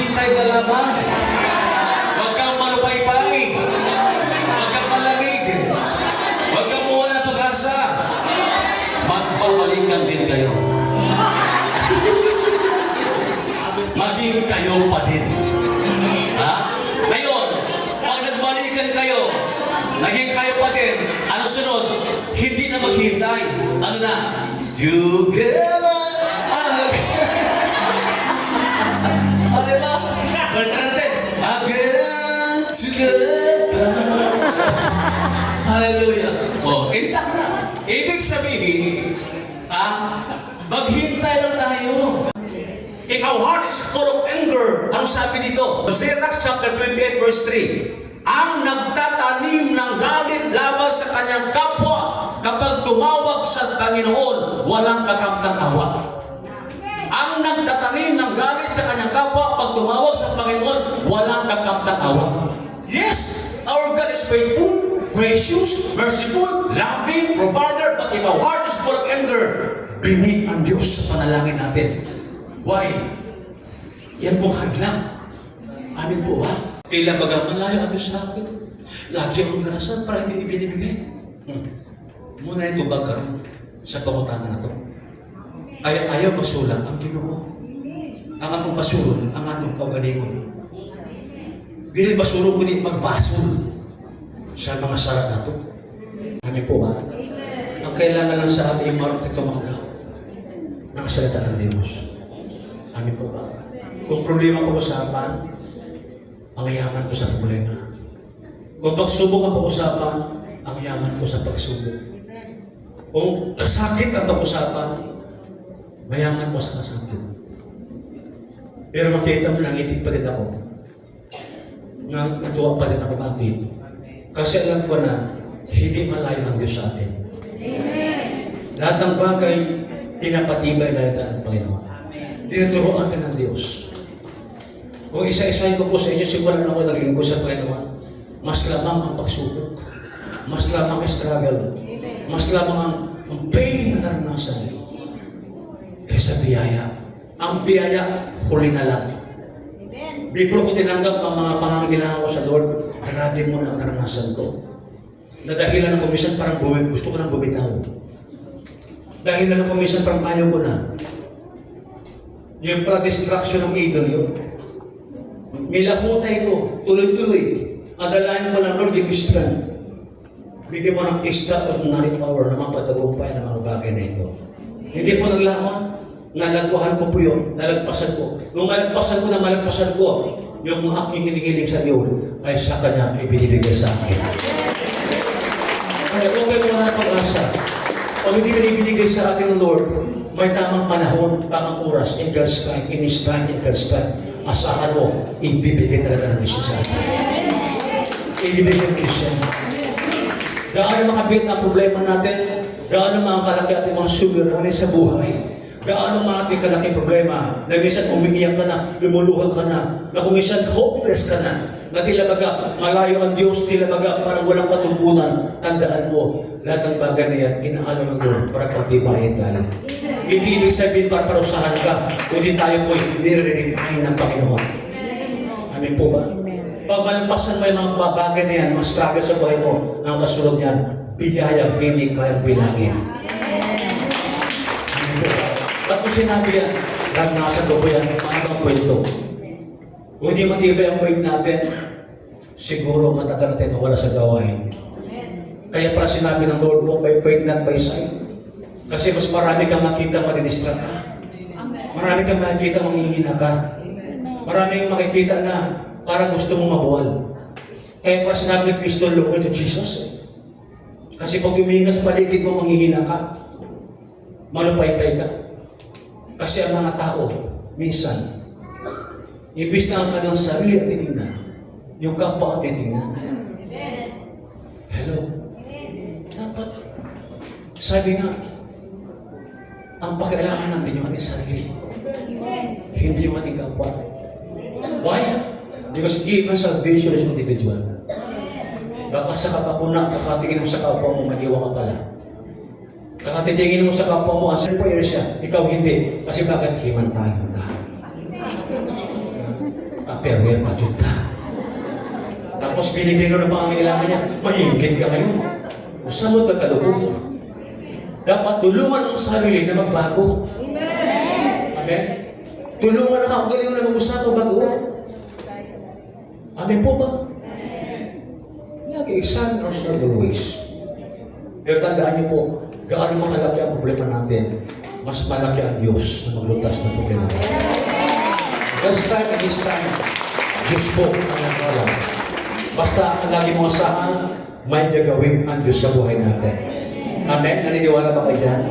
Maghintay ka lamang. Huwag kang malupay-pay. Huwag kang malamig. Huwag kang mawala ng pag-asa. Magbabalikan din kayo. Maging kayo pa din. Ha? Ngayon, pag nagbalikan kayo, naging kayo pa din, anong sunod? Hindi na maghintay. Ano na? Together. Ano na? Balikan natin. Again together. Hallelujah. Oh, intact na. Ibig sabihin, maghintay lang tayo. If our heart is full of anger, ano sabi dito? Hosea chapter 28 verse 3. Ang nagtatanim ng galit laban sa kanyang kapwa, kapag tumawag sa Panginoon, walang kakamtang awa. Ang nagtatanim ng galit sa kanyang kapwa, pag tumawag sa Panginoon, walang kakamtang awa. Yes, our God is faithful, gracious, merciful, loving, provider, but if our heart is full of anger, bringit ang Diyos sa panalangin natin. Why? Yan pong hadlang. Amin po ba? Tila baga malayo ang Diyos sa akin. Lagi ang ganasan para hindi ibinibigay. Muna yung tubag ka sa pangutanan na ito. Ayaw masulang ang Ginoo. Ang atong pasulong, ang atong kaugalingon. Dili basurong kundi magbasol sa mga sarat na ito. Amin po ba? Ang kailangan lang sa atin yung marunong tumanggap ng salita ng Diyos. Amin po ba? Kung problema pag-usapan, ang yaman ko sa problema. Kung pagsubok ang pag-usapan, ang yaman ko sa pagsubok. Kung kasakit ang pag-usapan, mayaman mo sa kasakit. Pero makita mo, nangitig pa din ako. Natuwa pa rin ako. Bakit? Kasi alam ko na hindi malayo ang Diyos sa atin. Amen. Lahat ng bagay, pinapatibay lahat ang Panginoon. Tinuturoan natin ng Diyos. Kung isa-isahin ko po sa inyo, simulan ako naging ko sa Panginoon. Mas lamang ang pagsubok. Mas lamang ang struggle. Mas lamang ang pain na naranasan. Kaysa biyaya. Ang biyaya, huli na lang. Before ko tinanggap ang mga pangangailangan ko sa Lord, grabe mo na ang naranasan ko. Nadahilan ng komisyon, parang gusto ko nang bumitaw. Dahilan ng komisyon, parang ayaw ko na. Yung para distraction ng idol yun. Milakutay ko, tuloy-tuloy. Adalayan mo ng Lord, give me strength. Bigyan mo ng extraordinary power na mapatagumpay ng mga bagay na ito. Hindi po naglaman. Nalagpuhan ko po yun. Nalagpasan ko. Nung malagpasan ko, yung aking hinihiling sa Diyos ay sa Kanya ibinibigay sa akin. Kaya kung may mga pag-asa, pag hindi ka ibinigay sa atin ng Lord, may tamang panahon, tamang oras, in God's time, in His time, in God's time. Asahan mo, ibibigay talaga ng Diyos sa atin. Ibibigay ng Diyos siya. Gaano makabit ang problema natin, gaano makakalaki ating mga suliranin sa buhay, gaano mga kalaking problema, na minsan umiiyak ka na, lumuluhan ka na kung minsan hopeless ka na tila baga malayo ang Diyos, tila baga parang walang patutunan. Tandaan mo, lahat ng bagay na yan, inaalam ng Lord para pagtibayin tayo. Hindi ibig sabihin para parusahan ka, kundi tayo po'y nire-remind ng Panginoon. Amin po ba? Pag malampasan mo yung mga bagay na yan, mga struggle sa buhay mo, ang kasunod niyan, biyaya, hindi kayang bilangin. Ba't ko sinabi yan? Nasa ko po yan, ano ang kwento? Kung hindi matibay ang faith natin, siguro matagal natin wala sa gawain. Kaya para sinabi ng Lord mo, by faith not by sight. Kasi mas marami kang makita madidistract ka. Marami kang makikita manghihina ka. Marami kang makikita na para gusto mong mabuwal. Kaya para sinabi ni Kristo, look to Jesus. Kasi pag humingi ka sa paligid mo, manghihina ka. Malupay-pay ka. Kasi ang mga tao, minsan, ibis na ang kanilang sarili at titignan, yung kapwa at titignan. Hello? Dapat, sabi nga, ang pakialangan natin yung ating sarili. Hindi yung ating kapwa. Why? Because even salvation is individual. Baka sa kakapuna, kakatingin mo sa kapwa mo, mahiwa ka pala. Kakatitingin mo sa kapwa mo, answer prayer siya. Ikaw hindi. Kasi bakit himantayan ka? Tupperware pa dyan ka. Tapos binibiro ng pangangailangan niya, maingit ka ngayon. Saan mo tatalubog? Dapat tulungan ang sarili na magbago. Amen? Tulungan ang kagaling na mag-usap o bago. Amen po ba? Lagi, son or several ways. Pero tandaan niyo po, gaano makalaki ang problema natin, mas malaki ang Diyos na maglutas ng problema. This time and this time, Diyos po ang nagkala. Basta ang lagi mong asahan, may gagawin ang Diyos sa buhay natin. Amen? Naniniwala ba kayo dyan?